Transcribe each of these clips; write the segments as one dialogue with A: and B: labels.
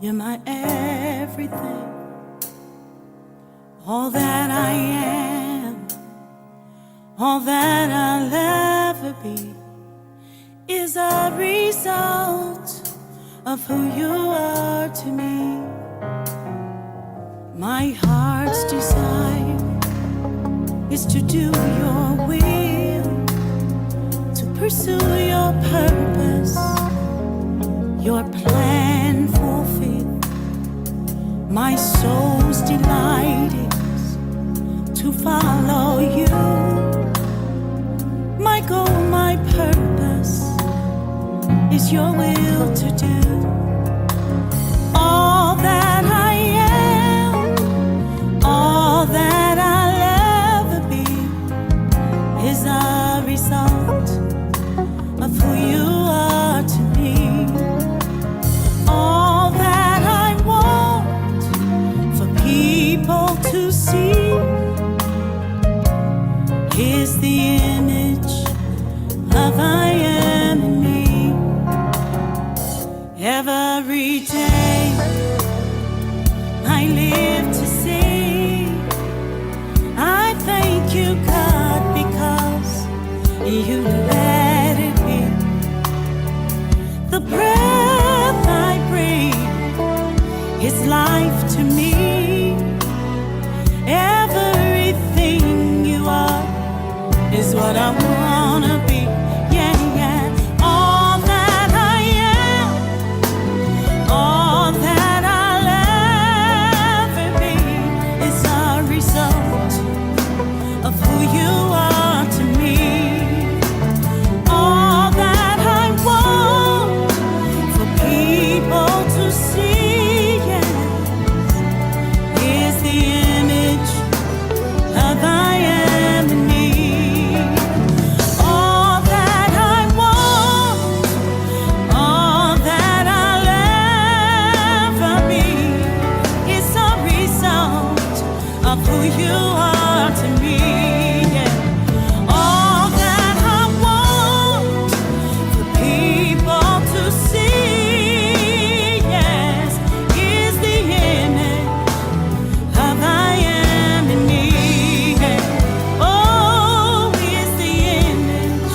A: You're my everything, all that I am, all that I'll ever be is a result of who you are to me. My heart's desire is to do your will, to pursue your purpose, your plan fulfilled. My soul's delight is to follow you. My goal, my purpose is your will to do. All that I am, all that I'll ever be is a result of who you are to me. All that I want for people to see is the image of I am in me. Every day I live to see. I thank you, God, because you let it be. The breath I breathe is life to me. Everything you are is what I wanna be. Yeah, yeah. All that I am, all that I'll ever be is a result of who you are to me. All that I want for people to see, yes, is the image of I am in me. All that I want, all that I'll ever be is a result of who you are to me. Yeah. All that I want for people to see, yes, is the image of I am in me. Yeah. Oh, is the image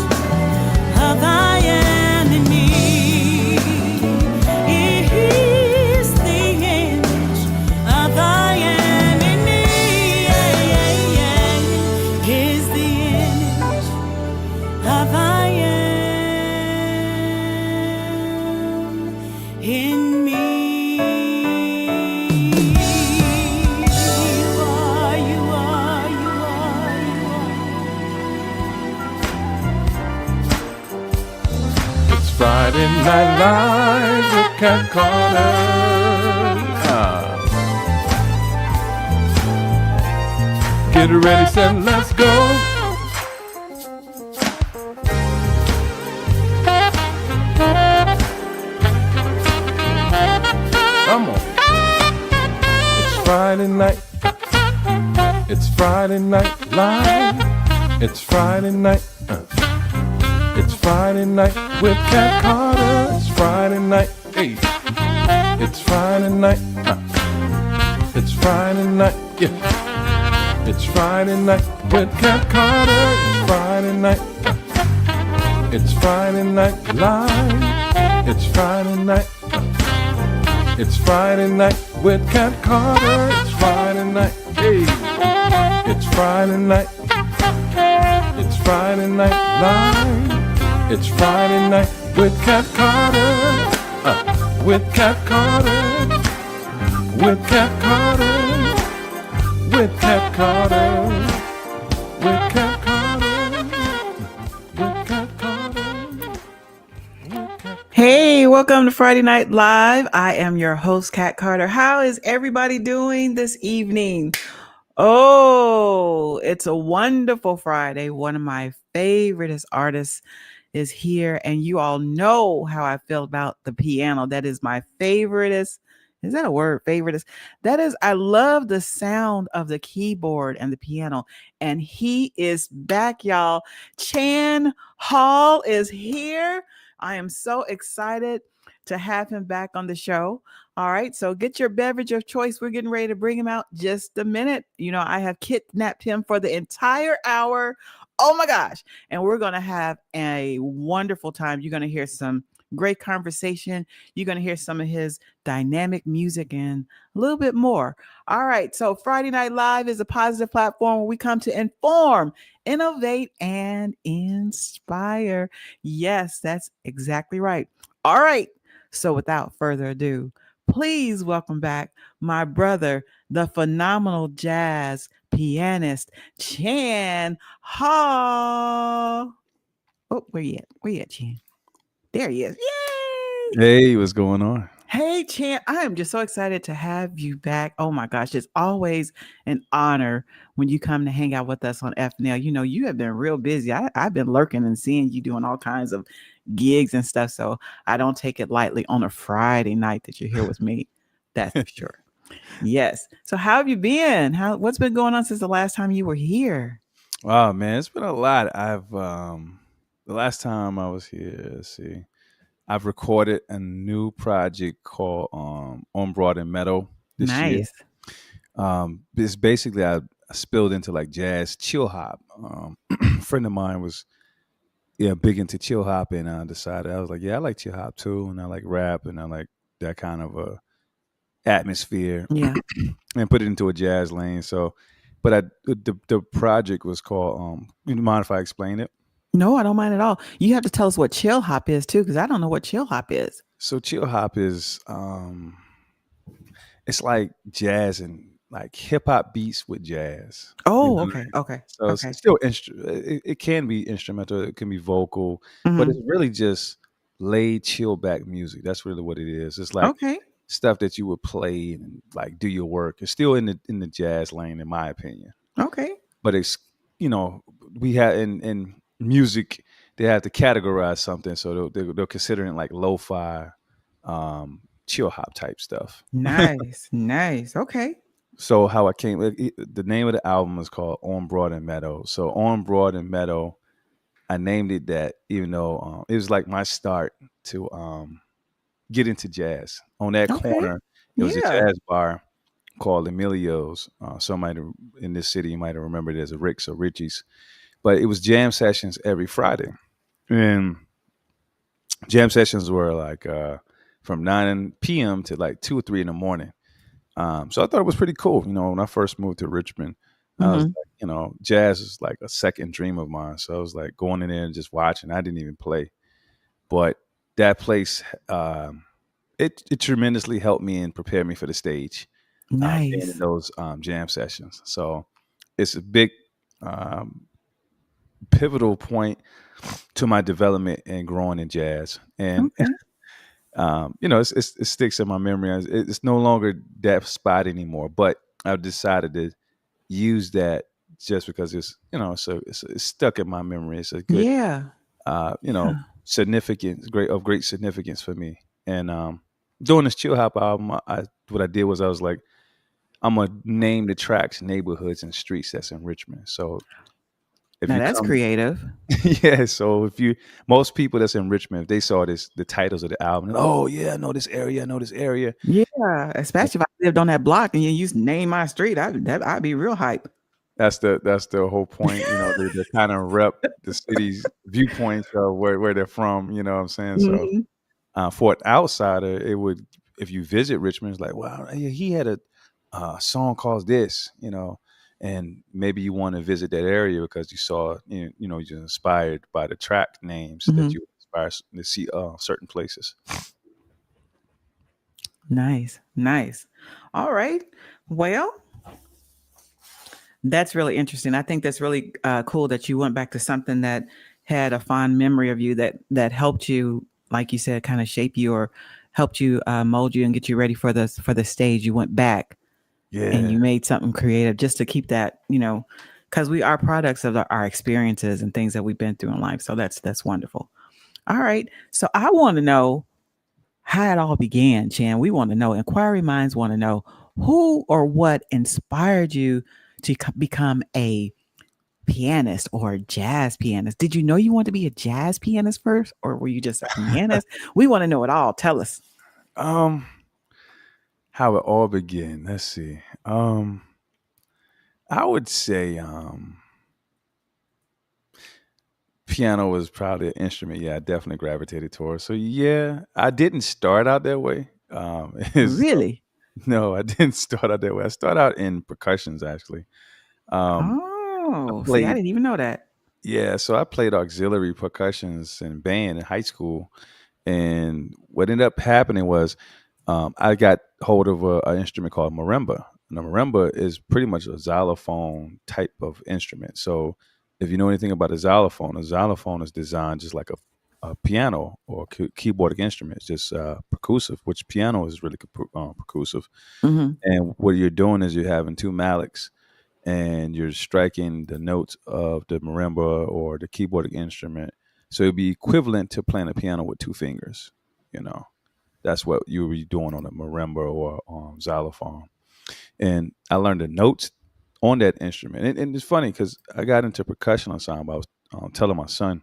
A: of I am in me. It is the image of I am in me. Yeah, yeah, yeah. Is the image of I am in me. You are, you are, you are, you are.
B: It's Friday Night Live with Cat Carter. Get ready, set, let's go. Come on. It's Friday night. It's Friday Night Live. It's Friday night. It's Friday night with Cat Carter. It's Friday night. Hey. It's Friday night. It's Friday night. Yeah. It's Friday night with Cat Carter. It's Friday night. It's Friday Night Live. It's Friday night. It's Friday night with Cat Carter. It's Friday night. Hey. It's Friday night. It's Friday Night Live. It's Friday night with Cat Carter. With Cat Carter. With Cat Carter. With Cat Carter. With Cat Carter. With Cat Carter. With Cat.
C: Hey, welcome to Friday Night Live. I am your host, Cat Carter. How is everybody doing this evening? Oh, it's a wonderful Friday. One of my favorite artists is here, and you all know how I feel about the piano. That is my favoriteest. Is that a word? Favoriteest? That is, I love the sound of the keyboard and the piano, and he is back, y'all. Chan Hall is here. I am so excited to have him back on the show. All right, so get your beverage of choice. We're getting ready to bring him out just a minute. You know, I have kidnapped him for the entire hour. Oh my gosh. And we're going to have a wonderful time. You're going to hear some great conversation. You're going to hear some of his dynamic music and a little bit more. All right. So Friday Night Live is a positive platform where we come to inform, innovate, and inspire. Yes, that's exactly right. All right. So without further ado, please welcome back my brother, the phenomenal jazz pianist, Chan Hall. Oh, where you at? Where you at, Chan? There he is. Yay!
B: Hey, what's going on?
C: Hey, Chan, I am just so excited to have you back. Oh my gosh, it's always an honor when you come to hang out with us on FNL. You know, you have been real busy. I've been lurking and seeing you doing all kinds of gigs and stuff. So I don't take it lightly on a Friday night that you're here with me. That's for sure. Yes. So how have you been? What's been going on since the last time you were here?
B: Oh man, it's been a lot. I've the last time I was here, let's see, I've recorded a new project called On Broad and Meadow this year.
C: Nice.
B: It's basically I spilled into like jazz chill hop. A friend of mine was big into chill hop, and I decided I was like, yeah, I like chill hop too, and I like rap, and I like that kind of a atmosphere,
C: Yeah.
B: and put it into a jazz lane. So, but the project was called. You mind if I explain it?
C: No, I don't mind at all. You have to tell us what chill hop is too, because I don't know what chill hop is.
B: So chill hop is it's like jazz and like hip hop beats with jazz. You
C: Oh,
B: know?
C: okay, okay,
B: So
C: okay.
B: it's still it can be instrumental, it can be vocal, but it's
C: Mhm.
B: really just laid chill back music. That's really what it is. It's like
C: Okay,
B: stuff that you would play and like do your work. It's still in the jazz lane, in my opinion.
C: okay,
B: But it's you know we have in music they have to categorize something, so they're considering like lo-fi, chill hop type stuff.
C: nice, nice. Okay,
B: So how I came, the name of the album is called On Broad and Meadow. So On Broad and Meadow, I named it that, even though it was like my start to get into jazz. On that
C: okay,
B: corner, it was a
C: yeah.
B: jazz bar called Emilio's. Somebody in this city might have remembered it as a Rick's or Richie's, but it was jam sessions every Friday, and jam sessions were like from 9 p.m. to like 2 or 3 in the morning. So I thought it was pretty cool. When I first moved to Richmond, I was
C: Hmm.
B: like, jazz is like a second dream of mine. So I was like going in there and just watching. I didn't even play, but that place, it tremendously helped me and prepared me for the stage, being in
C: Nice.
B: those jam sessions. So it's a big um, pivotal point to my development and growing in jazz. And
C: Okay.
B: it sticks in my memory. It's no longer that spot anymore. But I've decided to use that just because it's stuck in my memory. It's a good,
C: Yeah. Yeah.
B: significance, great significance for me. And doing this chill hop album, what I did was I was like, I'm gonna name the tracks neighborhoods and streets that's in Richmond. So if
C: Now
B: you
C: that's
B: come,
C: creative.
B: yeah. So most people that's in Richmond, if they saw the titles of the album, oh yeah, I know this area, I know this area.
C: Yeah, especially if I lived on that block and you used to name my street, I'd be real hype.
B: That's the whole point. They kind of rep the city's viewpoints of where they're from. You know what I'm saying? So
C: Mhm.
B: for an outsider, it would, if you visit Richmond, it's like, wow, he had a song called this. And maybe you want to visit that area because you saw, you're inspired by the track names that
C: Mhm.
B: you inspire to see certain places.
C: Nice, nice. All right. Well, that's really interesting. I think that's really cool that you went back to something that had a fond memory of you that helped you, like you said, kind of shape you or helped you mold you and get you ready for the stage. You went back and
B: Yeah,
C: you made something creative just to keep that, because we are products of our experiences and things that we've been through in life. So that's wonderful. All right. So I want to know how it all began, Chan. We want to know. Inquiry minds want to know who or what inspired you to become a pianist or a jazz pianist. Did you know you wanted to be a jazz pianist first, or were you just a pianist? We want to know it all. Tell us.
B: Um, how it all began. Let's see. I would say piano was probably an instrument. Yeah, I definitely gravitated towards. So yeah, I didn't start out that way. Is
C: Really?
B: no, I didn't start out that way. I started out in percussions actually. I
C: Oh, see, I
B: played
C: didn't even know that.
B: Yeah, so I played auxiliary percussions in band in high school, and what ended up happening was I got hold of an instrument called marimba. And a marimba is pretty much a xylophone type of instrument. So if you know anything about a xylophone is designed just like a piano or keyboardic instrument. It's just percussive, which piano is really percussive.
C: Hmm.
B: And what you're doing is you're having two mallets and you're striking the notes of the marimba or the keyboardic instrument. So it'd be equivalent to playing a piano with two fingers. You know, that's what you would be doing on a marimba or xylophone. And I learned the notes on that instrument. And it's funny because I got into percussion ensemble. I was telling my son,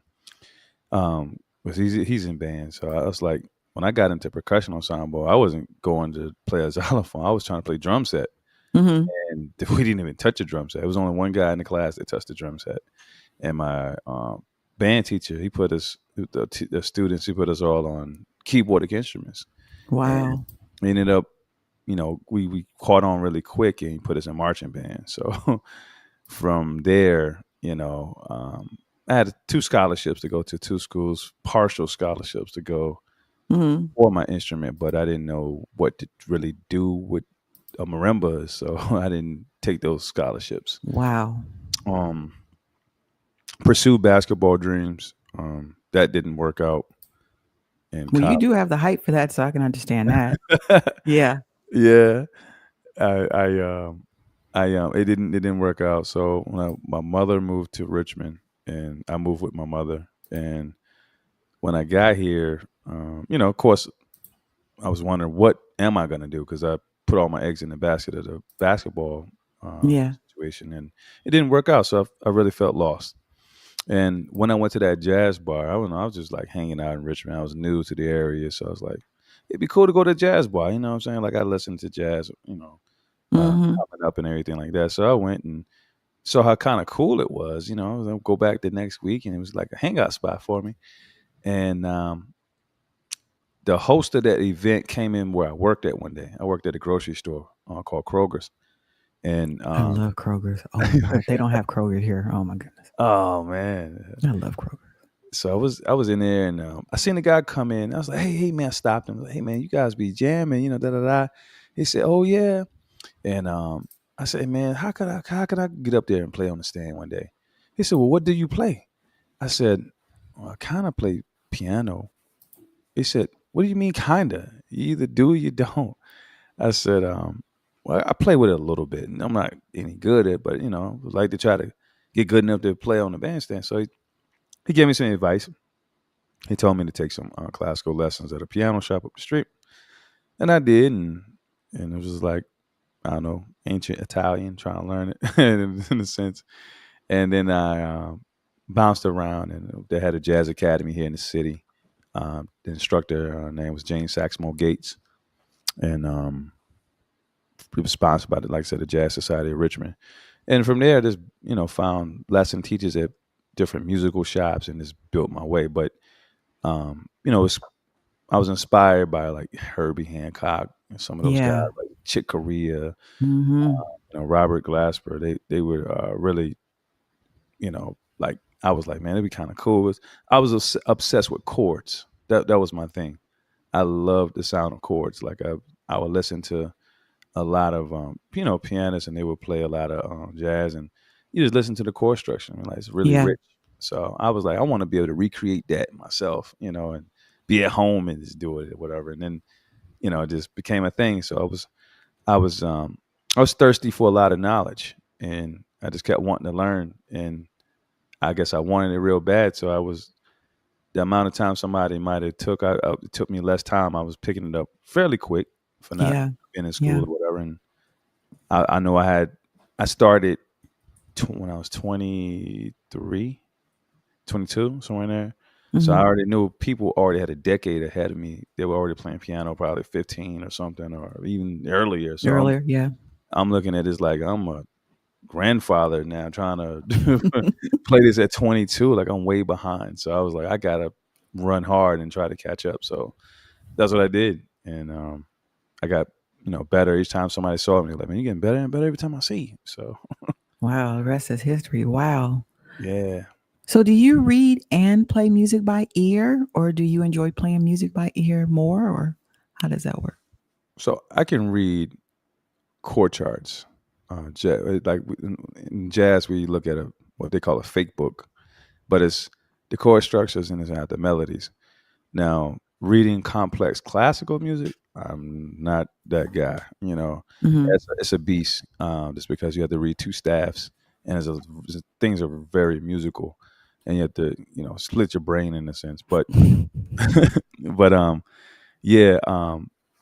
B: because he's in band. So I was like, when I got into percussion ensemble, I wasn't going to play a xylophone. I was trying to play drum set,
C: Hmm.
B: and we didn't even touch a drum set. There was only one guy in the class that touched the drum set, and my band teacher, he put us the students, he put us all on keyboardic instruments, and
C: Wow.
B: we ended up, we caught on really quick, and he put us in marching band. So from there, I had two scholarships to go to two schools, partial scholarships to go
C: Hmm.
B: for my instrument, but I didn't know what to really do with a marimba, so I didn't take those scholarships.
C: Wow.
B: Um, Pursued basketball dreams. That didn't work out in
C: Well, you
B: college.
C: do have the height for that, so I can understand that. Yeah.
B: Yeah, I, I, it didn't work out. So when my mother moved to Richmond, and I moved with my mother, and when I got here, of course, I was wondering what am I going to do because I put all my eggs in the basket of the basketball
C: Yeah.
B: situation, and it didn't work out. So I really felt lost. And when I went to that jazz bar, I don't know, I was just like hanging out in Richmond. I was new to the area, so I was like, it'd be cool to go to a jazz bar. You know what I'm saying? Like I listened to jazz,
C: Hmm.
B: coming up and everything like that. So I went and saw how kind of cool it was. I was gonna go back the next week, and it was like a hangout spot for me. And the host of that event came in where I worked at one day. I worked at a grocery store called Kroger's, and
C: I love Kroger's. Oh my God, they don't have Kroger here. Oh my goodness,
B: oh man,
C: I love Kroger.
B: so I was in there, and I seen the guy come in. I was like, hey man, I stopped him. I was like, hey man, you guys be jamming, da da da. He said, oh yeah, and I said, man, how could I get up there and play on the stand one day? He said, well, what do you play? I said, well, I kind of play piano. He said, what do you mean kinda? You either do or you don't. I said, well, I play with it a little bit, and I'm not any good at it, but would like to try to get good enough to play on the bandstand. So he gave me some advice. He told me to take some classical lessons at a piano shop up the street, and I did, and it was just like, I don't know, ancient Italian, trying to learn it in a sense. And then I bounced around, and they had a jazz academy here in the city. The instructor name was James Saxmo Gates, and he was sponsored by like I said, the Jazz Society of Richmond. And from there, I just found lesson teachers at different musical shops, and just built my way. But I was inspired by like Herbie Hancock and some of those guys,
C: Yeah.
B: like Chick Corea,
C: Hmm.
B: Robert Glasper. They were really, like I was like, man, it'd be kind of cool. I was obsessed with chords. That was my thing. I loved the sound of chords. Like I would listen to a lot of pianists, and they would play a lot of jazz, and you just listen to the chord structure. I mean, like it's really
C: Yeah.
B: rich. So I was like, I want to be able to recreate that myself, and be at home and just do it or whatever. And then it just became a thing. So I was I was thirsty for a lot of knowledge, and I just kept wanting to learn. And I guess I wanted it real bad. So I was the amount of time somebody might have took. It took me less time. I was picking it up fairly quick for not
C: Yeah.
B: being in school
C: Yeah.
B: or whatever. And I know I started when I was 23, 22, somewhere in there. So I
C: Hmm.
B: already knew people already had a decade ahead of me. They were already playing piano, probably 15 or something, or even earlier. So
C: Earlier, yeah.
B: I'm looking at this like I'm a grandfather now, trying to play this at 22. Like I'm way behind. So I was like, I gotta run hard and try to catch up. So that's what I did, and I got better each time somebody saw me. Like, man, you're getting better and better every time I see you. So
C: Wow, the rest is history. Wow.
B: yeah.
C: So, do you read and play music by ear, or do you enjoy playing music by ear more, or how does that work?
B: So I can read chord charts. Like in jazz, we look at a what they call a fake book, but it's the chord structures and it's not the melodies. Now, reading complex classical music, I'm not that guy.
C: Hmm.
B: It's a beast. Just because you have to read two staffs, and things are very musical, and you have to split your brain in a sense. But but yeah,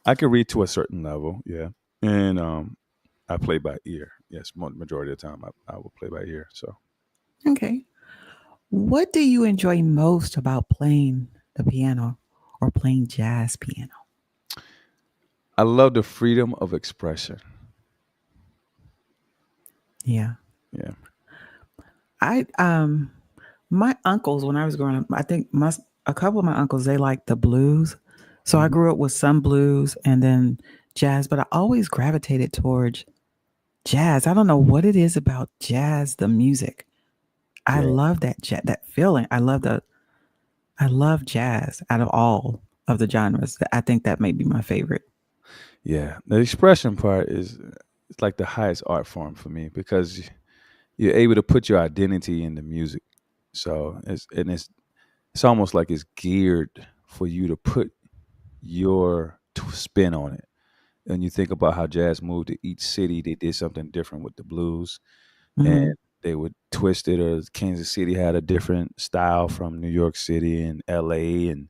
B: I can read to a certain level. Yeah, and I play by ear. Yes, majority of the time I will play by ear. So
C: Okay. What do you enjoy most about playing the piano or playing jazz piano?
B: I love the freedom of expression.
C: Yeah.
B: Yeah.
C: I my uncles when I was growing up, I think a couple of my uncles they liked the blues. So I
B: Mhm.
C: grew up with some blues and then jazz, but I always gravitated towards jazz. I don't know what it is about jazz, the music. I
B: Yeah.
C: love that feeling. I love jazz out of all of the genres. I think that may be my favorite.
B: Yeah. The expression part is it's like the highest art form for me because you're able to put your identity in the music. So it's almost like it's geared for you to put your spin on it. And you think about how jazz moved to each city, they did something different with the blues, and
C: Hmm.
B: they would twist it. Or Kansas City had a different style from New York City and L.A. and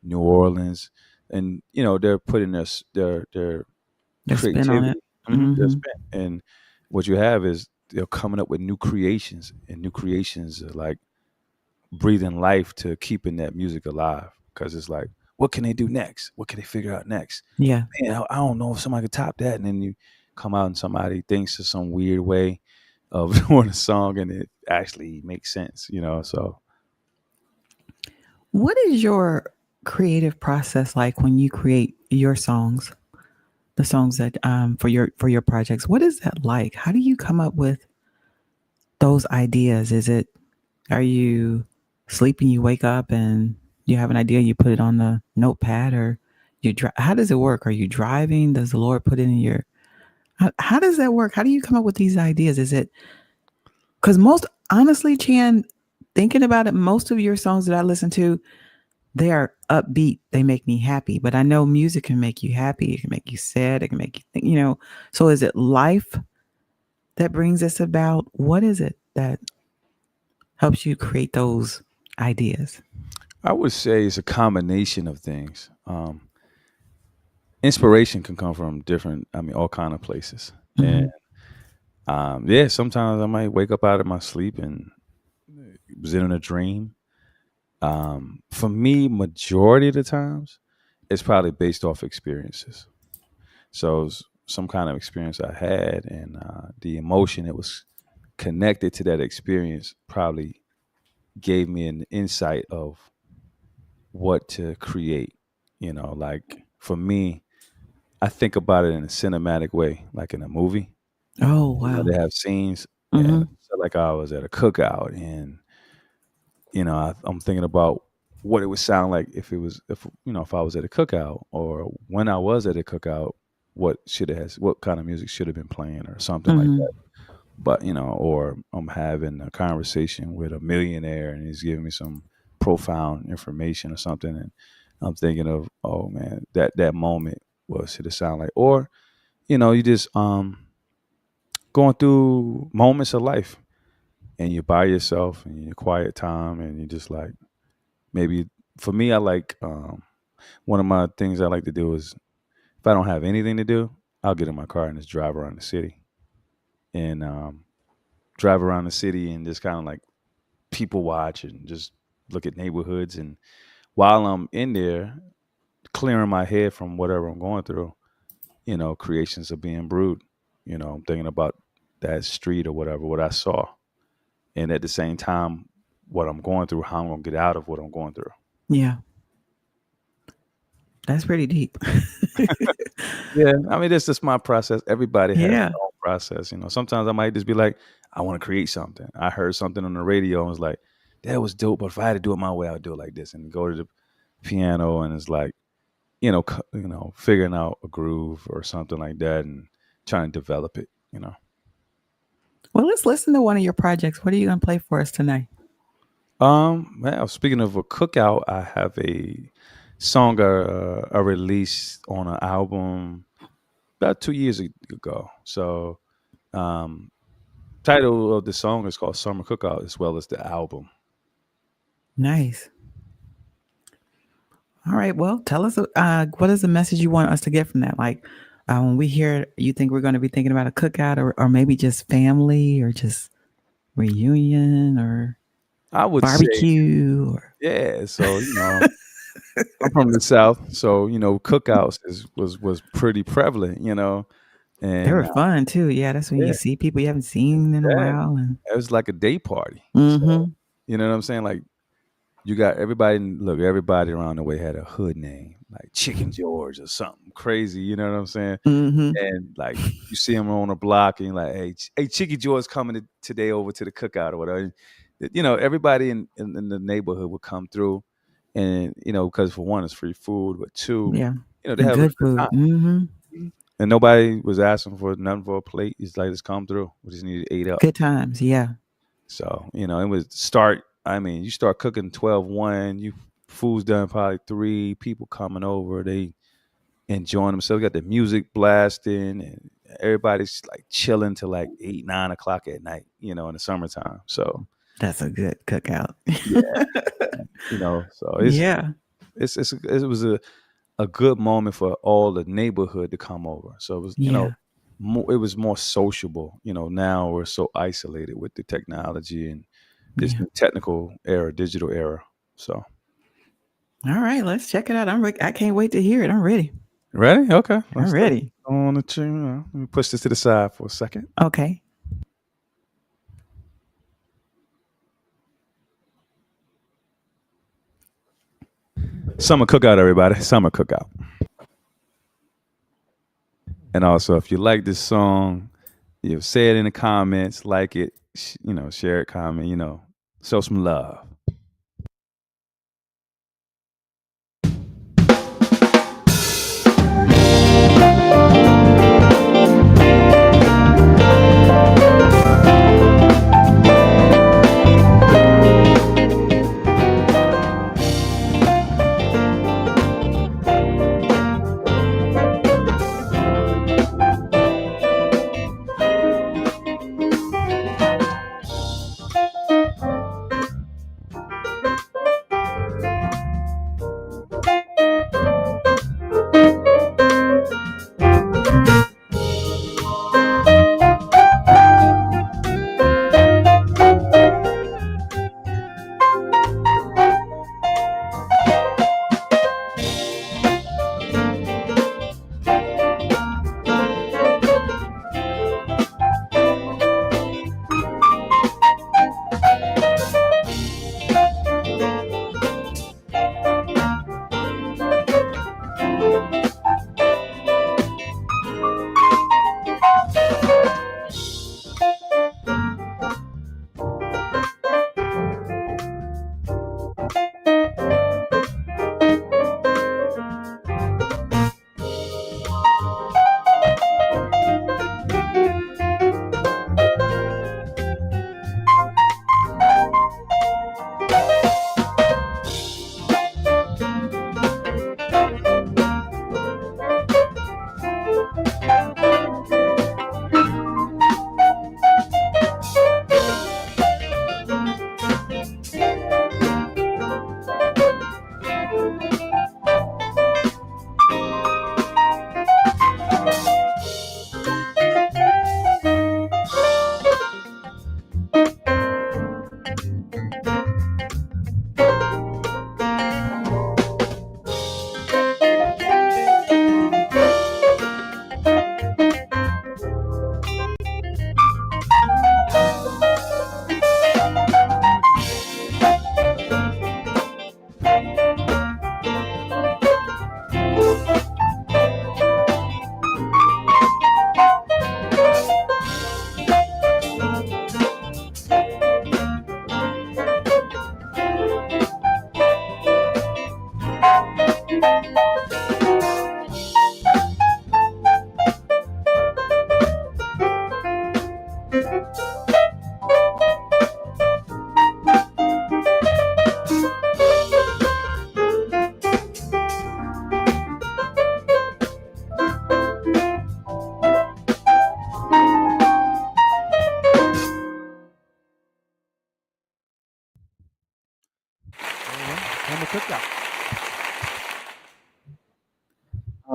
B: New Orleans, and they're putting their
C: The spin on it.
B: creativity, their
C: Hmm.
B: spin, and what you have is they're coming up with new creations, and new creations are like breathing life to keeping that music alive. Because it's like, what can they do next? What can they figure out next?
C: Yeah.
B: Man, I don't know if somebody could top that. And then you come out and somebody thinks of some weird way of doing a song, and it actually makes sense. So
C: What is your creative process like when you create your songs? The songs that for your projects. What is that like? How do you come up with those ideas? Is it are you sleeping, you wake up and you have an idea, you put it on the notepad or how does it work? Are you driving? Does the Lord put it in your how does that work? How do you come up with these ideas? Is it because most honestly, Chan, thinking about it, most of your songs that I listen to, they are upbeat. They make me happy. But I know music can make you happy. It can make you sad. It can make you think. So is it life that brings us about? What is it that helps you create those ideas?
B: I would say it's a combination of things. Inspiration can come from different, I mean, all kind of places. And
C: Hmm.
B: yeah, sometimes I might wake up out of my sleep and was in a dream. For me, majority of the times, it's probably based off experiences. So it's some kind of experience I had, and the emotion that was connected to that experience probably gave me an insight of what to create. Like for me, I think about it in a cinematic way, like in a movie.
C: Oh, wow.
B: They have scenes, and
C: Hmm.
B: so like I was at a cookout, and I'm thinking about what it would sound like if I was at a cookout, or when I was at a cookout, what kind of music should have been playing or something like
C: Hmm.
B: that. But or I'm having a conversation with a millionaire and he's giving me some profound information or something, and I'm thinking of, oh man, that moment what should it sound like? Or you just going through moments of life, and you're by yourself and your quiet time, and you just like, maybe for me, I like, one of my things I like to do is, if I don't have anything to do, I'll get in my car and just drive around the city. And drive around the city and just kind of like people watch and just look at neighborhoods. And while I'm in there, clearing my head from whatever I'm going through, creations are being brewed. I'm thinking about that street or whatever, what I saw. And at the same time, what I'm going through, how I'm going to get out of what I'm going through.
C: Yeah. That's pretty deep.
B: Yeah. I mean, that's just my process. Everybody has
C: Yeah.
B: their own process. Sometimes I might just be like, I want to create something. I heard something on the radio and was like, that was dope. But if I had to do it my way, I would do it like this. And go to the piano and it's like, figuring out a groove or something like that and trying to develop it.
C: Well, let's listen to one of your projects. What are you going to play for us tonight?
B: Well, speaking of a cookout, I have a song I released on an album about 2 years ago. So, title of the song is called Summer Cookout, as well as the album.
C: Nice. All right. Well, tell us what is the message you want us to get from that? Like when we hear, you think we're going to be thinking about a cookout or maybe just family or just reunion or
B: I would
C: barbecue?
B: Yeah. So, I'm from the South. So, cookouts was pretty prevalent,
C: They were
B: and
C: fun too. Yeah. That's when
B: yeah,
C: you see people you haven't seen in a
B: yeah,
C: while. And
B: it was like a day party.
C: mm-hmm.
B: So, you know what I'm saying? Like, you got everybody around the way had a hood name, like Chicken George or something crazy. You know what I'm saying?
C: Mm-hmm.
B: And like you see them on a block, and you're like, hey, Chicken George coming today over to the cookout or whatever. Everybody in the neighborhood would come through, and because for one, it's free food, but two,
C: Yeah.
B: they
C: And
B: have a
C: good
B: good
C: food.
B: time.
C: Mm-hmm.
B: And nobody was asking for nothing for a plate. It's like, just come through. We just needed 8 up.
C: Good times. Yeah.
B: So, it would start. I mean, you start cooking 12-1, food's done probably 3, people coming over, they enjoying themselves, got the music blasting, and everybody's like chilling till like 8, 9 o'clock at night, in the summertime. So
C: that's a good cookout.
B: Yeah. So it was a good moment for all the neighborhood to come over. So it was, it was more sociable. Now we're so isolated with the technology and this new technical era, digital era. So,
C: all right, let's check it out. I can't wait to hear it. I'm ready.
B: Ready? Okay,
C: I'm ready.
B: Let me push this to the side for a second.
C: Okay.
B: Summer cookout, everybody. Summer cookout. And also, if you like this song, say it in the comments, like it, share it, comment, show some love.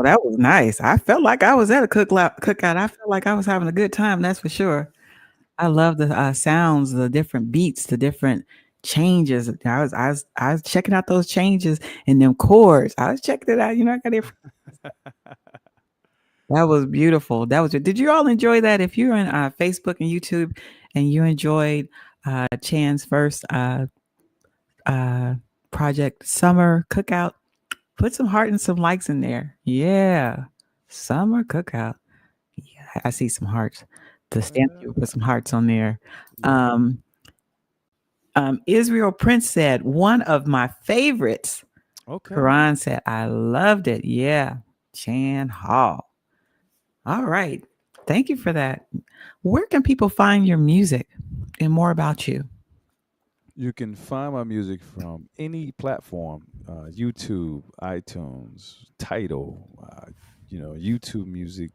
C: that was nice. I felt like I was at a cookout. I felt like I was having a good time. That's for sure. I love the sounds, the different beats, the different changes. I was checking out those changes and them chords. I was checking it out. I got it. That was beautiful. That was. Did you all enjoy that? If you're on Facebook and YouTube and you enjoyed Chan's first uh, project, Summer Cookout, put some heart and some likes in there. Yeah, Summer Cookout. Yeah, I see some hearts. The stamp you put some hearts on there.
B: Yeah.
C: Um, Israel Prince said one of my favorites.
B: Okay.
C: Karan said I loved it. Yeah, Chan Hall. All right. Thank you for that. Where can people find your music and more about you?
B: You can find my music from any platform: YouTube, iTunes, Tidal, YouTube Music,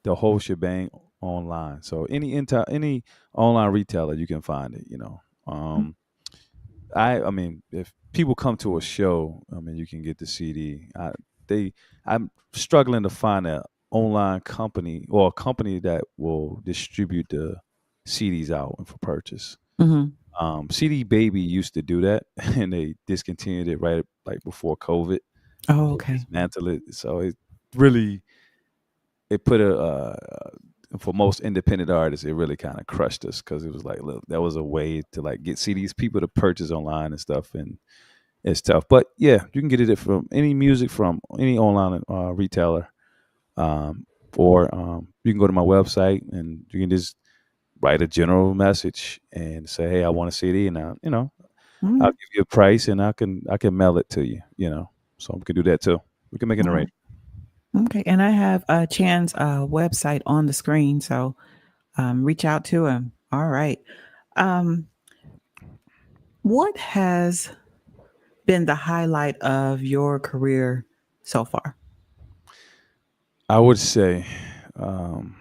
B: the whole shebang online. So any online retailer, you can find it. Um, I mean, if people come to a show, I mean, you can get the CD. I'm struggling to find a online company or a company that will distribute the CDs out and for purchase.
C: Mm-hmm.
B: CD Baby used to do that, and they discontinued it right like before COVID.
C: Oh,
B: They
C: okay.
B: dismantled it, so really it put for most independent artists, it really kind of crushed us because it was like, look, that was a way to like get CDs people to purchase online and stuff, and it's tough. But yeah, you can get it from any music from any online retailer, um, or you can go to my website and you can just write a general message and say, "Hey, I want a CD," and I'll
C: Mm,
B: give you a price, and I can mail it to you. So we can do that too. We can make an
C: all right.
B: arrangement.
C: Okay. And I have Chan's website on the screen, so reach out to him. All right. Um, what has been the highlight of your career so far?
B: I would say, um,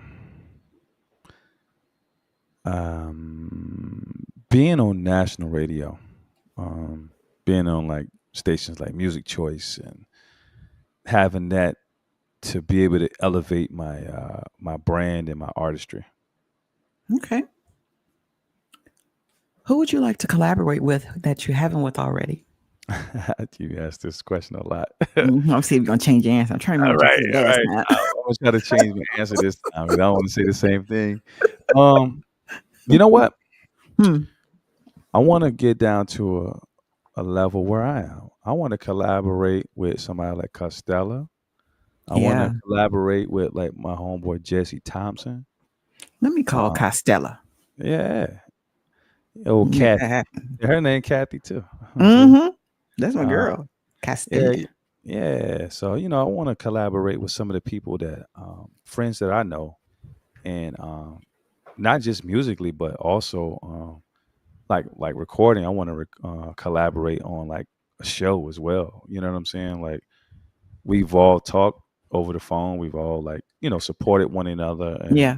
B: being on national radio, um, being on like stations like Music Choice, and having that to be able to elevate my brand and my artistry.
C: Okay. Who would you like to collaborate with that you haven't with already?
B: You ask this question a lot.
C: I'm see if you're gonna change your answer. I'm trying to
B: All
C: remember what
B: right,
C: you said
B: all
C: last
B: right.
C: time.
B: I'm gonna try to change my answer this time because I don't want to say the same thing. Um, you know what?
C: Hmm.
B: I want to get down to a level where I am. I want to collaborate with somebody like Costello. I want to
C: Yeah.
B: collaborate with like my homeboy Jesse Thompson.
C: Let me call
B: Uh,
C: Costella.
B: yeah, oh
C: Make that
B: Kathy,
C: happen.
B: her name Kathy too. So,
C: Mm-hmm. That's my
B: uh,
C: girl.
B: yeah,
C: Costella.
B: yeah. So I want to collaborate with some of the people that friends that I know, and not just musically, but also like recording. I want to collaborate on like a show as well. You know what I'm saying? Like we've all talked over the phone. We've all like supported one another, and
C: Yeah.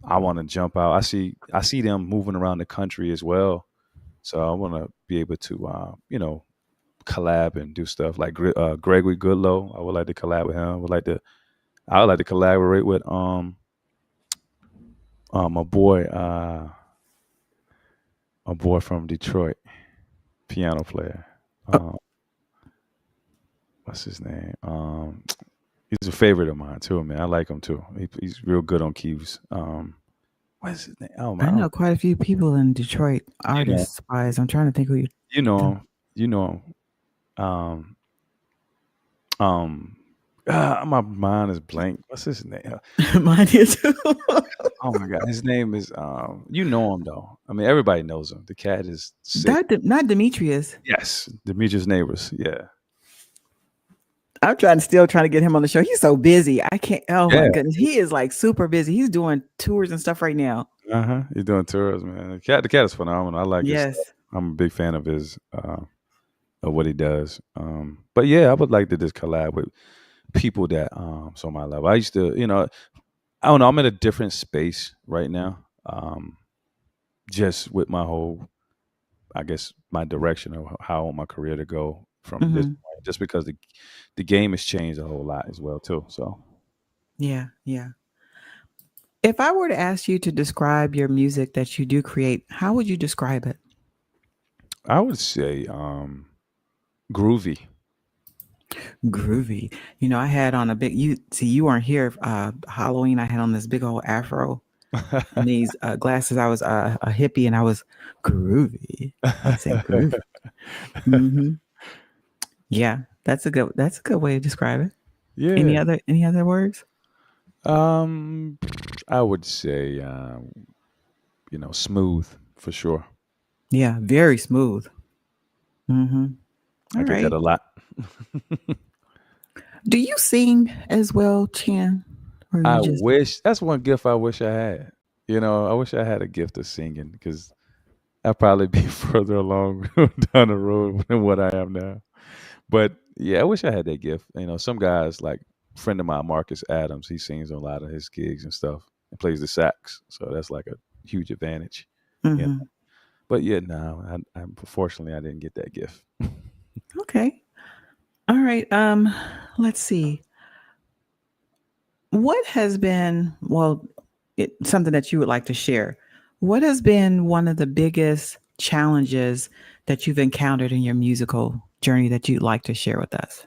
B: I want to jump out. I see them moving around the country as well, so I want to be able to collab and do stuff like Gregory Goodlow. I would like to collab with him. I would like to collaborate with my boy from Detroit, piano player.
C: Uh,
B: Um, what's his name? He's a favorite of mine too, man. I like him too. He's real good on keys. What's his name? Oh man,
C: I
B: I don't,
C: know quite a few people in Detroit,
B: you know,
C: artists wise. I'm trying to think who you.
B: you know him, you know him. Um, my mind is blank. What's his name?
C: Mine is.
B: Oh my god, his name is you know him though. I mean, everybody knows him. The cat is sick.
C: Not Demetrius.
B: Yes, Demetrius Neighbors. Yeah,
C: I'm trying to get him on the show. He's so busy. I can't. Oh my
B: yeah.
C: goodness, he is like super busy. He's doing tours and stuff right now.
B: He's doing tours, man. The cat is phenomenal. I like his stuff.
C: Yes.
B: I'm a big fan of his of what he does. But yeah, I would like to just collab with people that so my level. I used to, I don't know. I'm in a different space right now. Just with my whole, I guess, my direction of how I want my career to go from this
C: Hmm.
B: point, just because the game has changed a whole lot as well too. So
C: Yeah, yeah. If I were to ask you to describe your music that you do create, how would you describe it?
B: I would say groovy.
C: Groovy. You know, I had on a big. You see, you weren't here. Halloween, I had on this big old afro and these glasses. I was a hippie, and I was groovy. I said groovy. Hmm. Yeah, that's a good. That's a good way to describe it.
B: Yeah.
C: Any other words?
B: Um, I would say smooth for sure.
C: Yeah, very smooth. Hmm.
B: I
C: All
B: get that
C: right.
B: a lot.
C: Do you sing as well, Chan, or you
B: I
C: just?
B: wish that's one gift I wish I had. I wish I had a gift of singing because I'd probably be further along down the road than what I am now. But yeah, I wish I had that gift. Some guys like friend of mine, Marcus Adams, he sings on a lot of his gigs and stuff and plays the sax. So that's like a huge advantage. Yeah.
C: Hmm.
B: But yeah, no, unfortunately I didn't get that gift.
C: Okay. All right. Let's see. What has been, well, something that you would like to share? What has been one of the biggest challenges that you've encountered in your musical journey that you'd like to share with us?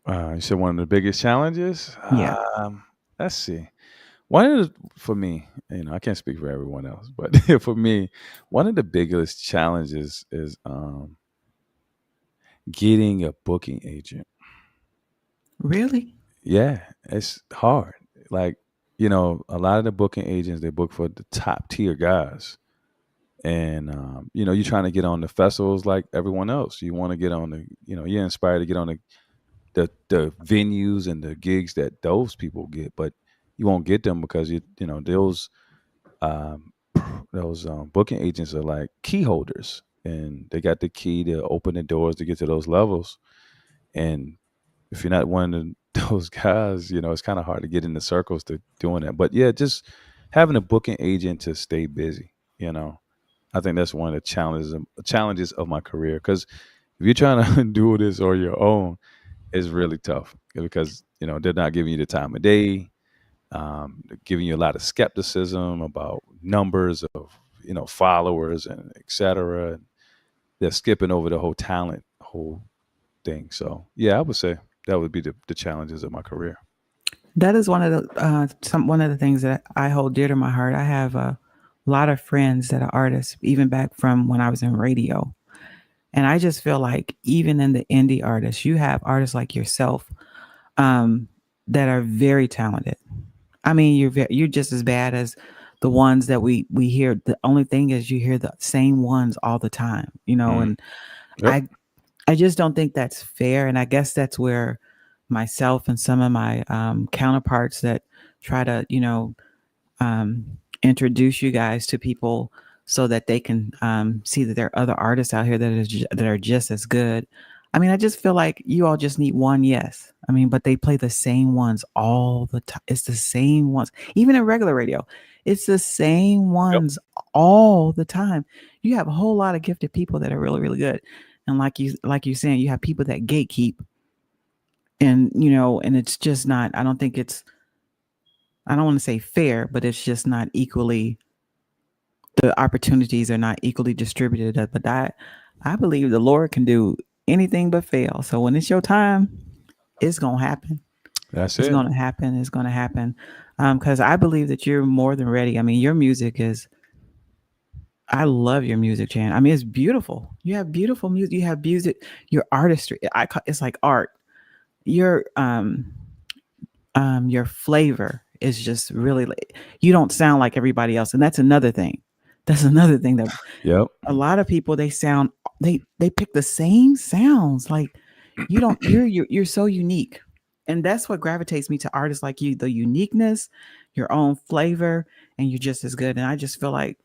B: You said one of the biggest challenges.
C: Yeah.
B: Let's see. One of for me, I can't speak for everyone else, but for me, one of the biggest challenges is getting a booking agent.
C: Really?
B: Yeah, it's hard. Like, a lot of the booking agents, they book for the top tier guys. And you're trying to get on the festivals like everyone else. You want to get on you're inspired to get on the venues and the gigs that those people get, but you won't get them because um, those booking agents are like key holders, and they got the key to open the doors to get to those levels. And if you're not one of those guys, it's kind of hard to get in the circles to doing that. But yeah, just having a booking agent to stay busy. You know, I think that's one of the challenges of my career because if you're trying to do this on your own, it's really tough because they're not giving you the time of day, giving you a lot of skepticism about numbers of followers and etc. They're skipping over the whole thing. So yeah, I would say that would be the challenges of my career.
C: That is one of the one of the things that I hold dear to my heart. I have a lot of friends that are artists, even back from when I was in radio. And I just feel like even in the indie artists, you have artists like yourself um, that are very talented. I mean, you're just as bad as the ones that we hear. The only thing is you hear the same ones all the time,
B: Mm.
C: and
B: Yep.
C: I I just don't think that's fair. And I guess that's where myself and some of my counterparts that try to, introduce you guys to people so that they can see that there are other artists out here that are just as good. I mean, I just feel like you all just need one yes. I mean, but they play the same ones all the time. It's the same ones, even in regular radio. It's the same
B: Yep.
C: ones all the time. You have a whole lot of gifted people that are really, really good, and like you saying, you have people that gatekeep, and and it's just not. I don't think it's. I don't want to say fair, but it's just not equally the opportunities are not equally distributed. But I believe the Lord can do anything but fail. So when it's your time, it's gonna happen.
B: That's
C: It's
B: it.
C: gonna happen. It's gonna happen. Because I believe that you're more than ready. I mean, your music is. I love your music, Chan. I mean, it's beautiful. You have beautiful music. You have music. Your artistry. It's like art. Your your flavor is just really. You don't sound like everybody else, and that's another thing. That's another thing that
B: Yep.
C: a lot of people they pick the same sounds like you don't you're so unique, and that's what gravitates me to artists like you, the uniqueness, your own flavor, and you're just as good. And I just feel like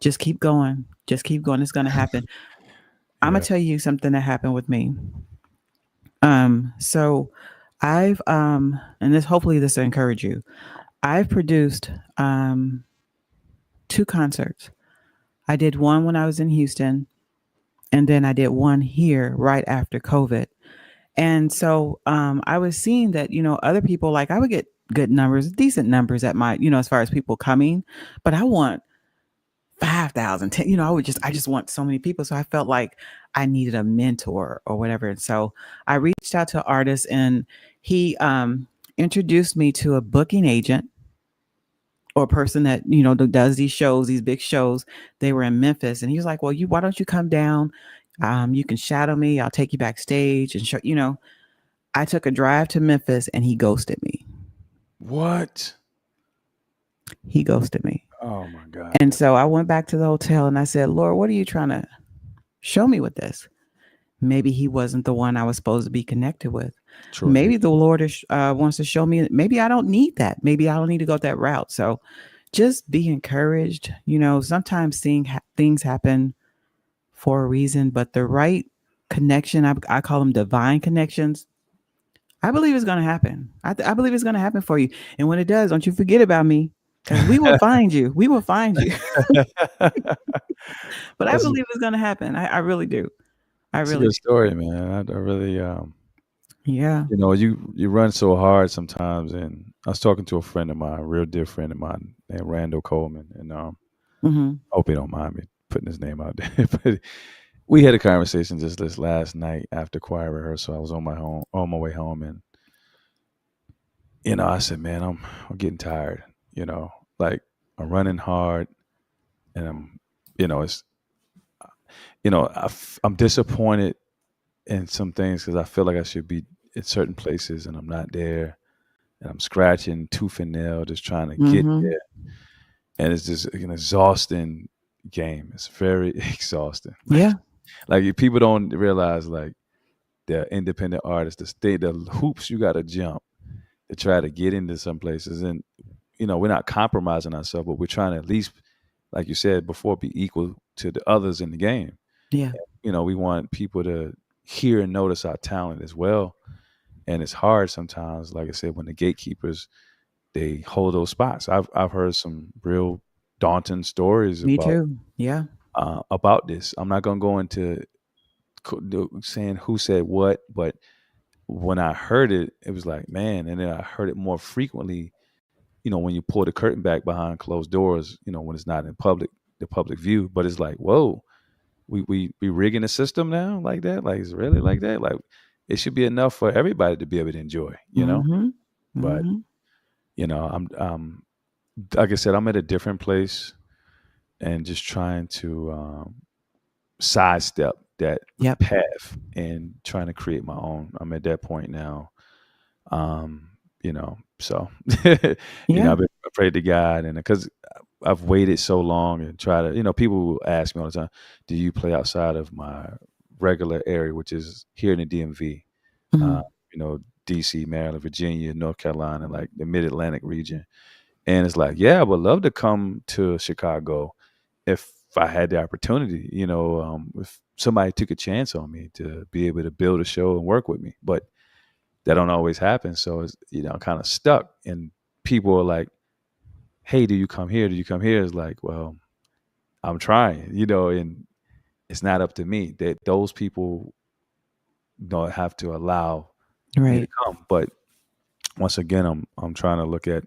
C: just keep going, it's gonna happen. I'm gonna
B: Yeah.
C: tell you something that happened with me. So I've and this hopefully this will encourage you. I've produced 2 concerts. I did one when I was in Houston, and then I did one here right after COVID. And so I was seeing that, other people, like, I would get good numbers, decent numbers at my, as far as people coming, but I want 5,000, 10, I just want so many people. So I felt like I needed a mentor or whatever. And so I reached out to artists, and he introduced me to a booking agent or a person that, that does these shows, these big shows. They were in Memphis, and he was like, well, why don't you come down? You can shadow me. I'll take you backstage and show, I took a drive to Memphis, and he ghosted me.
B: What?
C: He ghosted me.
B: Oh my God.
C: And so I went back to the hotel and I said, Lord, what are you trying to show me with this? Maybe he wasn't the one I was supposed to be connected with.
B: True.
C: Maybe the Lord wants to show me, maybe I don't need that. Maybe I don't need to go that route. So just be encouraged. Sometimes things happen for a reason, but the right connection, I call them divine connections, I believe it's going to happen. I believe it's going to happen for you. And when it does, don't you forget about me, because we will find you. We will find you. But I
B: That's a,
C: believe it's going to happen. I really do. I
B: that's a
C: really
B: good
C: do.
B: story, man. I really,
C: Yeah.
B: you run so hard sometimes. And I was talking to a friend of mine, a real dear friend of mine, named Randall Coleman, and
C: Mm-hmm.
B: I hope he don't mind me putting his name out there. But we had a conversation just this last night after choir rehearsal. I was on my way home, and I said, man, I'm getting tired. Like I'm running hard, and it's I'm disappointed in some things because I feel like I should be in certain places and I'm not there, and I'm scratching tooth and nail just trying to get
C: Mm-hmm.
B: there, and it's just an exhausting game. It's very exhausting.
C: Yeah.
B: Like if people don't realize, like the independent artists, the hoops you got to jump to try to get into some places, and we're not compromising ourselves, but we're trying to at least, like you said before, be equal to the others in the game.
C: Yeah.
B: We want people to hear and notice our talent as well. And it's hard sometimes, like I said, when the gatekeepers, they hold those spots. I've heard some real daunting stories
C: Me too. Yeah.
B: about this. I'm not gonna go into saying who said what, but when I heard it, it was like, man. And then I heard it more frequently. When you pull the curtain back behind closed doors, when it's not in the public view. But it's like, whoa, we rigging the system now like that? Like it's really like that? Like it should be enough for everybody to be able to enjoy.
C: Mm-hmm.
B: But
C: Mm-hmm.
B: I'm like I said, I'm at a different place and just trying to sidestep that
C: Yep.
B: path and trying to create my own. I'm at that point now. So
C: Yeah.
B: I've been I prayed to God, and because I've waited so long and try to, people will ask me all the time, do you play outside of my regular area, which is here in the DMV, uh,
C: Mm-hmm.
B: DC, Maryland, Virginia, North Carolina, like the mid Atlantic region. And it's like, yeah, I would love to come to Chicago if I had the opportunity, if somebody took a chance on me to be able to build a show and work with me. But that don't always happen. So it's, kind of stuck. And people are like, hey, do you come here? Do you come here? It's like, well, I'm trying, and it's not up to me. That those people don't have to allow me to
C: Right.
B: come. But once again, I'm trying to look at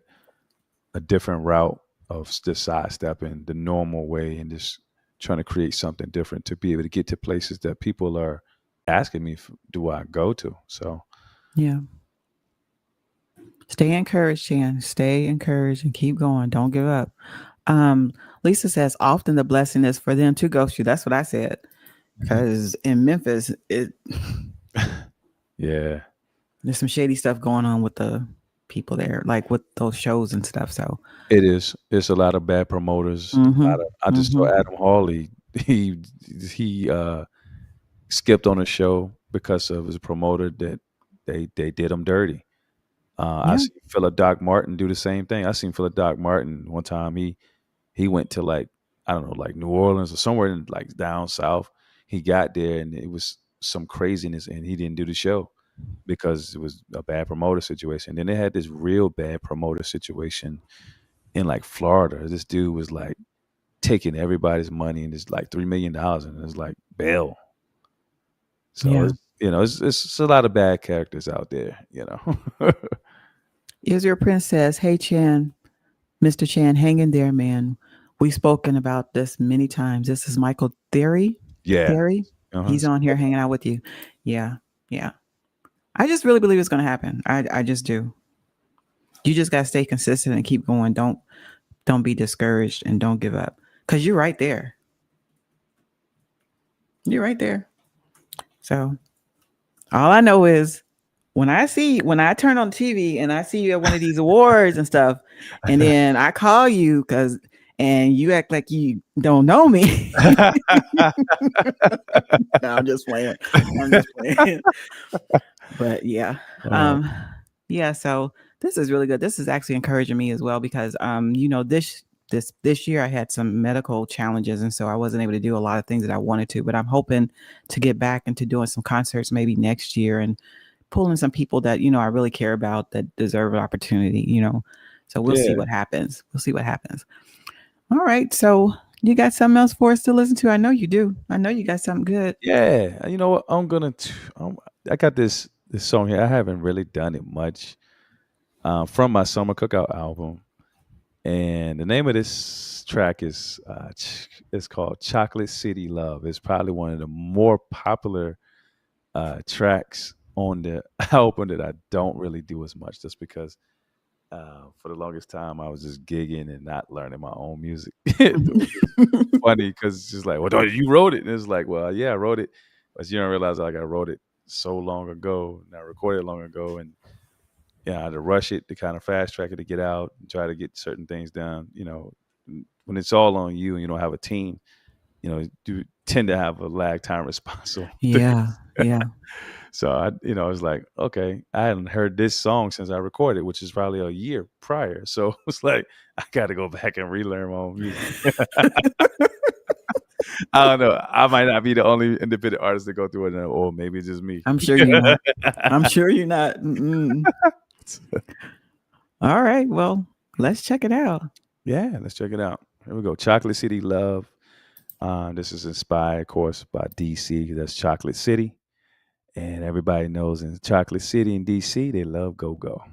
B: a different route of just sidestepping the normal way and just trying to create something different to be able to get to places that people are asking me, do I go to? So
C: Yeah. Stay encouraged, Chan. Stay encouraged and keep going. Don't give up. Um, Lisa says often the blessing is for them to ghost you. That's what I said. Because in Memphis,
B: yeah,
C: there's some shady stuff going on with the people there, like with those shows and stuff. So,
B: it is. It's a lot of bad promoters. A
C: mm-hmm.
B: lot of, I just saw
C: Mm-hmm.
B: Adam Hawley. He skipped on a show because of his promoter that they did him dirty. I
C: Yeah.
B: seen Philip Doc Martin do the same thing. I seen Philip Doc Martin one time. He went to, like, I don't know, like New Orleans or somewhere in, like, down south. He got there and it was some craziness, and he didn't do the show because it was a bad promoter situation. Then they had this real bad promoter situation in, like, Florida. This dude was like taking everybody's money, and it's like $3 million, and it's like bail. So
C: Yeah.
B: it's it's a lot of bad characters out there.
C: Israel Prince says, "Hey Chan, Mr. Chan, hang in there, man. We've spoken about this many times. This is Michael Theory.
B: Yeah.
C: Theory.
B: Uh-huh.
C: He's on here hanging out with you. Yeah, yeah. I just really believe it's going to happen. I just do. You just got to stay consistent and keep going. Don't be discouraged and don't give up because you're right there. You're right there. So all I know is when I turn on TV and I see you at one of these awards and stuff, and then I call you and you act like you don't know me. No, I'm just playing. I'm just playing. But yeah.
B: Uh,
C: Um yeah, so this is really good. This is actually encouraging me as well because this year I had some medical challenges and so I wasn't able to do a lot of things that I wanted to, but I'm hoping to get back into doing some concerts maybe next year and pulling some people that, I really care about that deserve an opportunity. So we'll see
B: yeah.
C: what happens. We'll see what happens. All right. So you got something else for us to listen to? I know you do. I know you got something good.
B: Yeah. You know what? I got this song here. I haven't really done it much. From my summer cookout album. And the name of this track is it's called Chocolate City Love. It's probably one of the more popular tracks on the album that I don't really do as much, just because for the longest time I was just gigging and not learning my own music. Which is funny because it's just like, well, don't you wrote it? And it's like, well, yeah, I wrote it, but you don't realize like I wrote it so long ago and I recorded it long ago, and yeah, I had to rush it to kind of fast track it to get out and try to get certain things done. When it's all on you and you don't have a team, you tend to have a lag time response on
C: Yeah.
B: things.
C: Yeah.
B: So I was like, okay, I hadn't heard this song since I recorded, which is probably a year prior. So it's like I got to go back and relearn my own music. I don't know. I might not be the only independent artist to go through it, or maybe it's just me.
C: I'm sure you're not. I'm sure you're not. Mm-mm. All right. Well, let's check it out.
B: Yeah, let's check it out. Here we go. Chocolate City Love. This is inspired, of course, by DC. That's Chocolate City. And everybody knows in Chocolate City in DC, they love go go.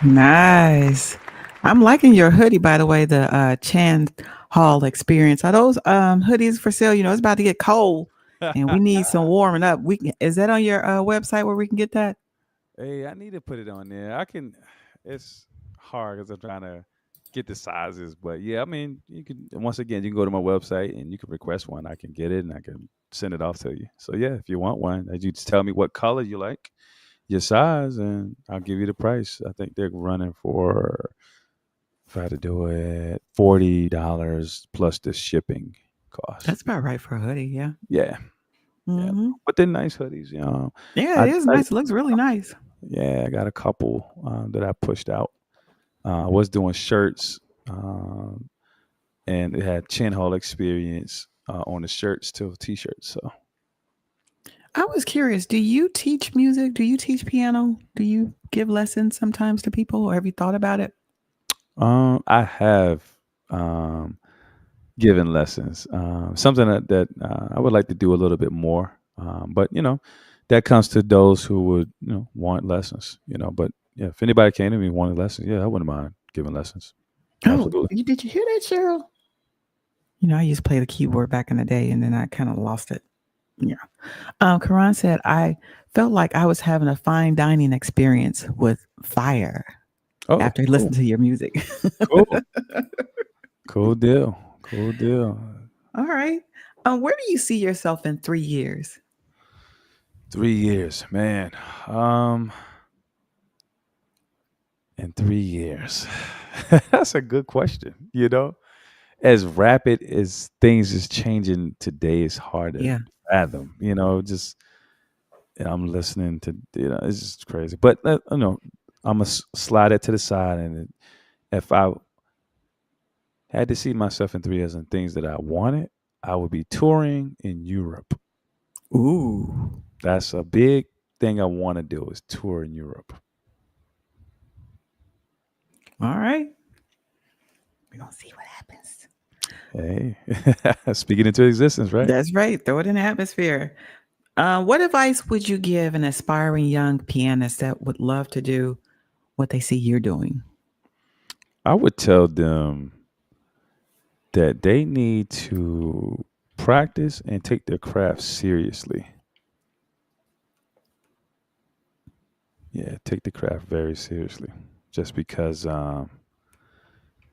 C: Nice. I'm liking your hoodie, by the way, the Chan Hall experience. Are those hoodies for sale? You know, it's about to get cold and we need some warming up. Is that on your website where we can get that?
B: Hey, I need to put it on there. I can. It's hard because I'm trying to get the sizes, but yeah, I mean, you can. Once again, you can go to my website and you can request one. I can get it and I can send it off to you. So yeah, if you want one, you just tell me what color you like, your size, and I'll give you the price. I think they're running for, if I had to do it, $40 plus the shipping cost.
C: That's about right for a hoodie. Yeah.
B: Yeah, yeah,
C: Hmm.
B: but they're nice hoodies. You know,
C: Yeah,
B: I,
C: it is
B: I
C: nice. It looks really nice.
B: yeah, I got a couple that I pushed out. I was doing shirts, um, and it had Chin Hall experience on the shirts to t-shirts. So
C: I was curious. Do you teach music? Do you teach piano? Do you give lessons sometimes to people, or have you thought about it?
B: I have um, given lessons. Something that I would like to do a little bit more, but that comes to those who would want lessons. But yeah, if anybody came to me and wanted lessons, yeah, I wouldn't mind giving lessons.
C: Oh,
B: Absolutely.
C: did you hear that, Cheryl? You know, I used to play the keyboard back in the day, and then I kind of lost it. Yeah. Karan said, I felt like I was having a fine dining experience with fire
B: Oh,
C: after
B: cool,
C: listening to your music.
B: cool, cool deal, cool deal.
C: All right. Where do you see yourself in 3 years?
B: 3 years, man. Um, in 3 years, that's a good question. As rapid as things is changing today, it's hard to
C: Yeah.
B: fathom. Just I'm listening to it's just crazy. But I'm gonna slide it to the side, and if I had to see myself in 3 years and things that I wanted, I would be touring in Europe.
C: Ooh.
B: That's a big thing I want to do is tour in Europe.
C: All right. We're going to see what happens.
B: Hey, speaking into existence, right?
C: That's right. Throw it in the atmosphere. What advice would you give an aspiring young pianist that would love to do what they see you're doing?
B: I would tell them that they need to practice and take their craft seriously. Yeah, take the craft very seriously. Just because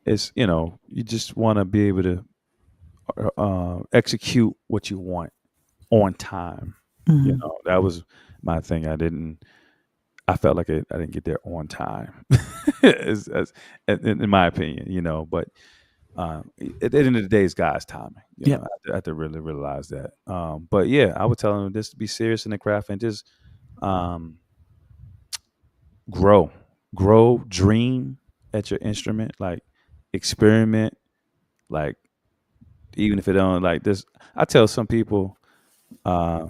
B: it's you just want to be able to execute what you want on time.
C: Hmm.
B: That was my thing. I felt like I didn't get there on time, in my opinion. But at the end of the day, it's God's timing.
C: Yep.
B: I have to really realize that. But yeah, I would tell them just to be serious in the craft and just um, grow, dream at your instrument, like experiment, like even if it don't like this. I tell some people, uh,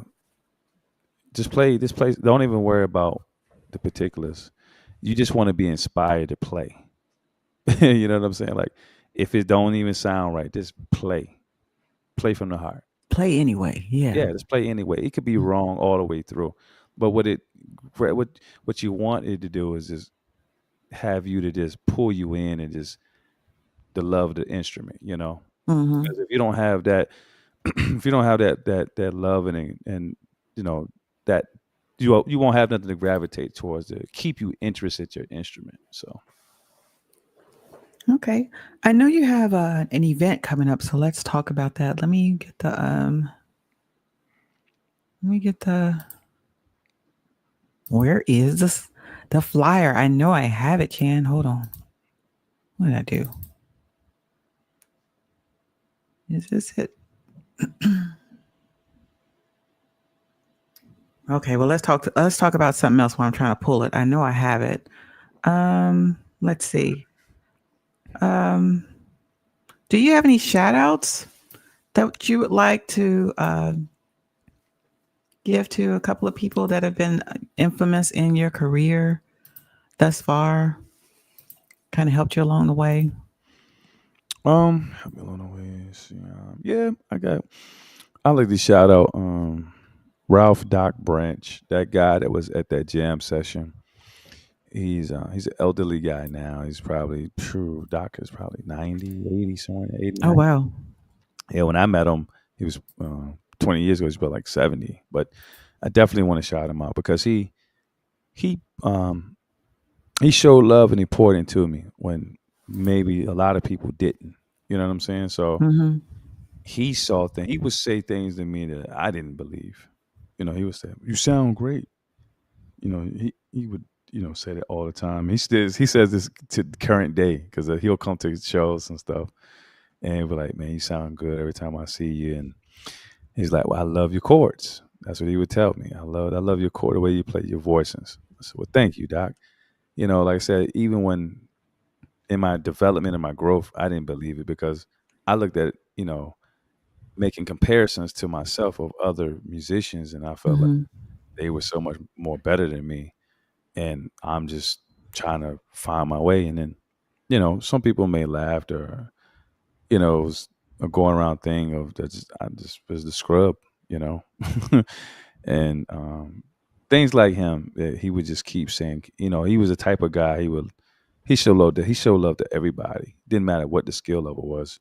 B: just play this place. Don't even worry about the particulars. You just want to be inspired to play. You know what I'm saying? Like if it don't even sound right, just play from the heart.
C: Play anyway. Yeah.
B: Yeah, just play anyway. It could be wrong all the way through, but what you want it to do is just have you to just pull you in and just to love the instrument.
C: Hmm.
B: Because if you don't have that, if you don't have that love and you know that you won't have nothing to gravitate towards to keep you interested in your instrument. So
C: Okay. I know you have an event coming up, so let's talk about that. Let me get the where is this the flyer? I know I have it, Chan. Hold on. What did I do? Is this it? Okay, well let's talk about something else while I'm trying to pull it. I know I have it. Let's see. Um, do you have any shout outs that you would like to give to a couple of people that have been infamous in your career thus far? Kind of helped you along the way?
B: help me along the way. See, yeah, I like to shout out Ralph Doc Branch, that guy that was at that jam session. He's an elderly guy now. He's probably true. Doc is probably 90, 80, somewhere, 80,
C: Oh
B: 90.
C: wow.
B: Yeah, when I met him, he was 20 years ago. He's about like 70. But I definitely want to shout him out because he um he showed love and he poured into me when maybe a lot of people didn't. You know what I'm saying? So
C: Mm-hmm.
B: he saw things. He would say things to me that I didn't believe. He would say, "You sound great." He would say that all the time. He says this to the current day because he'll come to shows and stuff, and he'll be like, "Man, you sound good every time I see you." And he's like, "Well, I love your chords." That's what he would tell me. I love your chord, the way you play your voices. I said, "Well, thank you, Doc." Like I said, even when in my development and my growth, I didn't believe it because I looked at making comparisons to myself of other musicians, and I felt like
C: Mm-hmm.
B: they were so much more better than me, and I'm just trying to find my way. And then, some people may laugh or it was a going around thing of that. I just was the scrub, you know, and things like him. That he would just keep saying, he was the type of guy he showed love to everybody. Didn't matter what the skill level was.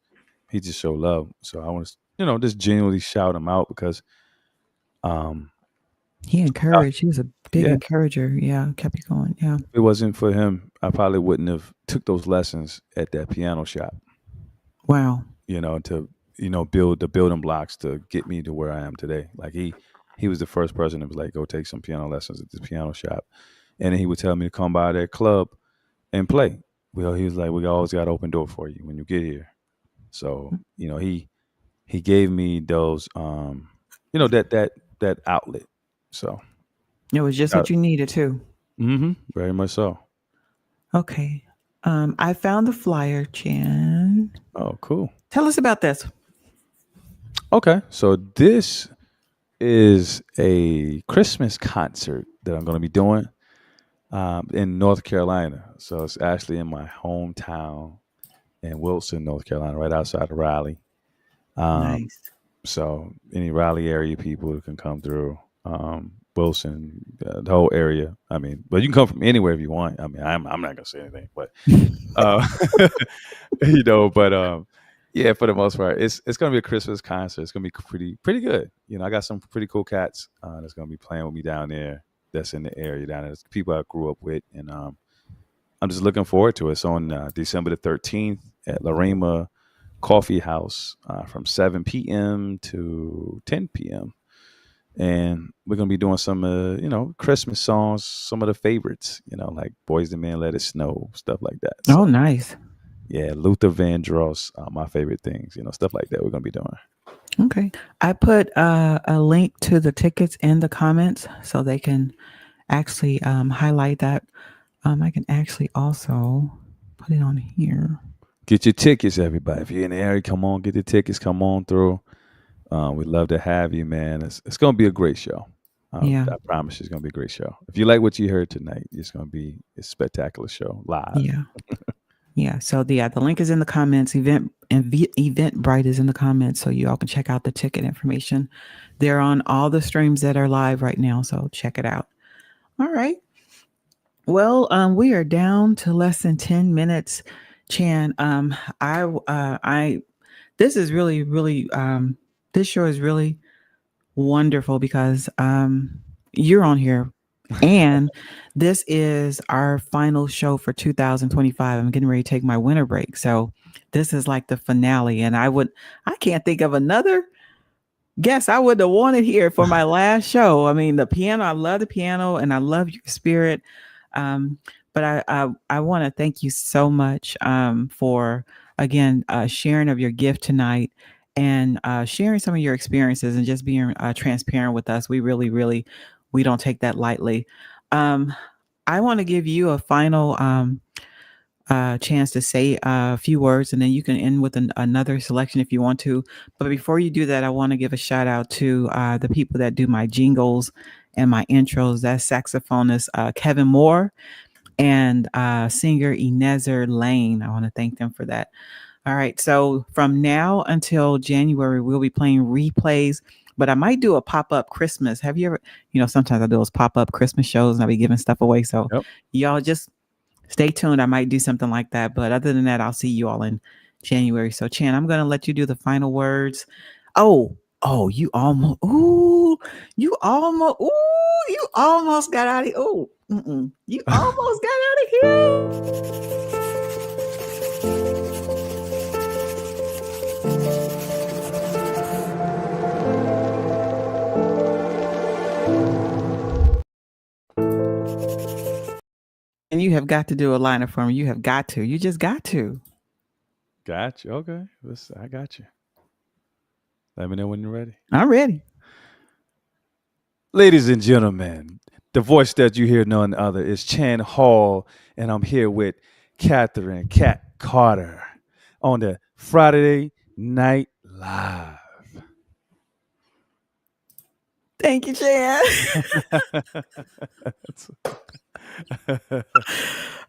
B: He just showed love. So I want to, just genuinely shout him out because, um,
C: He encouraged. He was a big
B: yeah,
C: encourager. Yeah, kept you going. Yeah.
B: if it wasn't for him, I probably wouldn't have took those lessons at that piano shop.
C: Wow.
B: To build the building blocks to get me to where I am today. Like he was the first person that was like, go take some piano lessons at this piano shop, and then he would tell me to come by that club and play. Well, he was like, we always got open door for you when you get here. So he gave me those that outlet. So
C: It was just what you needed too.
B: very much so.
C: Okay. I found the flyer, Chan.
B: Oh, cool.
C: Tell us about this.
B: Okay, so this is a Christmas concert that I'm going to be doing in North Carolina. So it's actually in my hometown in Wilson, North Carolina, right outside of Raleigh. Um,
C: Nice.
B: so any Raleigh area people can come through. Wilson, the whole area. I mean, but you can come from anywhere if you want. I mean, I'm not gonna say anything, but uh, but yeah, for the most part, it's gonna be a Christmas concert. It's gonna be pretty good. I got some pretty cool cats that's gonna be playing with me down there. That's in the area down there. It's people I grew up with, and I'm just looking forward to it. It's on December the 13th at Lorema Coffee House from 7 p.m. to 10 p.m. And we're gonna be doing some Christmas songs, some of the favorites, like Boys the Men, Let It Snow, stuff like that.
C: Oh,
B: So
C: nice.
B: yeah, Luther Vandross, my favorite things, stuff like that we're gonna be doing.
C: Okay. I put a link to the tickets in the comments so they can actually highlight that. I can actually also put it on here.
B: Get your tickets, everybody. If you're in the area, come on, get the tickets, come on through. We'd love to have you, man. It's gonna be a great show.
C: Yeah.
B: I promise you it's gonna be a great show. If you like what you heard tonight, it's gonna be a spectacular show live.
C: Yeah. Yeah. So the link is in the comments. Eventbrite is in the comments, so you all can check out the ticket information. They're on all the streams that are live right now, so check it out. All right. Well, we are down to less than 10 minutes. Chan, I this is really, really, this show is really wonderful because you're on here, and this is our final show for 2025. I'm getting ready to take my winter break, so this is like the finale, and I can't think of another guest I would have wanted here for my last show. I mean, the piano, I love the piano, and I love your spirit. Um, but I want to thank you so much for again sharing of your gift tonight and sharing some of your experiences and just being transparent with us. We really, really, we don't take that lightly. Um, I want to give you a final chance to say a few words, and then you can end with another selection if you want to. But before you do that, I want to give a shout out to the people that do my jingles and my intros. That's saxophonist Kevin Moore and singer Inezer Lane. I want to thank them for that. All right. So from now until January, we'll be playing replays But I might do a pop-up Christmas. Have you ever, sometimes I do those pop-up Christmas shows and I'll be giving stuff away. So
B: Yep.
C: y'all just stay tuned. I might do something like that. But other than that, I'll see you all in January. So Chan, I'm gonna let you do the final words. You almost you almost got out of here. You almost got out of here. And you have got to do a liner for me. You have got to. You just got to.
B: Got you. Okay. I got you. Let me know when you're ready.
C: I'm ready.
B: Ladies and gentlemen, the voice that you hear none other is Chan Hall, and I'm here with Catherine Cat Carter on the Friday Night Live.
C: Thank you, Chan.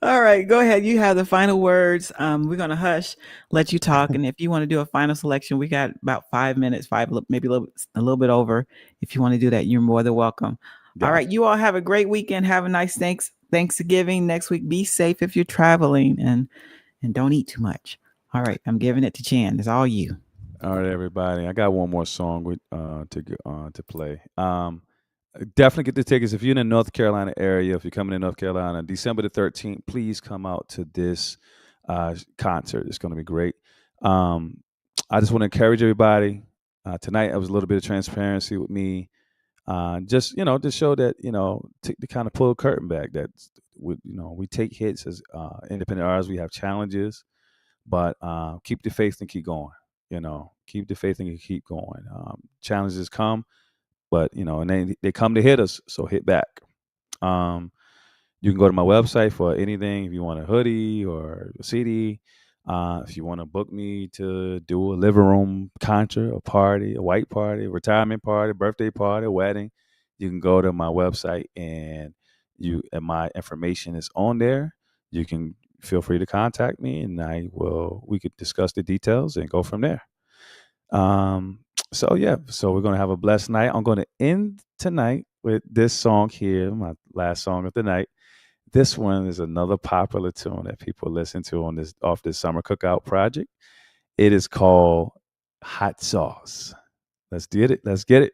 C: All right, go ahead. You have the final words. We're gonna hush, let you talk, and if you want to do a final selection, we got about 5 minutes, maybe a little bit over. If you want to do that, you're more than welcome. All right, you all have a great weekend. Have a nice Thanksgiving next week. Be safe if you're traveling, and don't eat too much. All right, I'm giving it to Chan. It's all you.
B: All right, everybody. I got one more song to play. Definitely get the tickets if you're in the North Carolina area. If you're coming to North Carolina, December the 13th, please come out to this concert. It's going to be great. I just want to encourage everybody. Tonight, I was a little bit of transparency with me. Just to show that to kind of pull the curtain back. That we take hits as independent artists. We have challenges, but keep the faith and keep going. Keep the faith and keep going. Challenges come. But and they come to hit us, so hit back. You can go to my website for anything. If you want a hoodie or a CD, if you want to book me to do a living room concert, a party, a white party, a retirement party, birthday party, a wedding, you can go to my website and my information is on there. You can feel free to contact me, and we could discuss the details and go from there. So we're going to have a blessed night. I'm going to end tonight with this song here, my last song of the night. This one is another popular tune that people listen to off this summer cookout project. It is called Hot Sauce. Let's get it. Let's get it.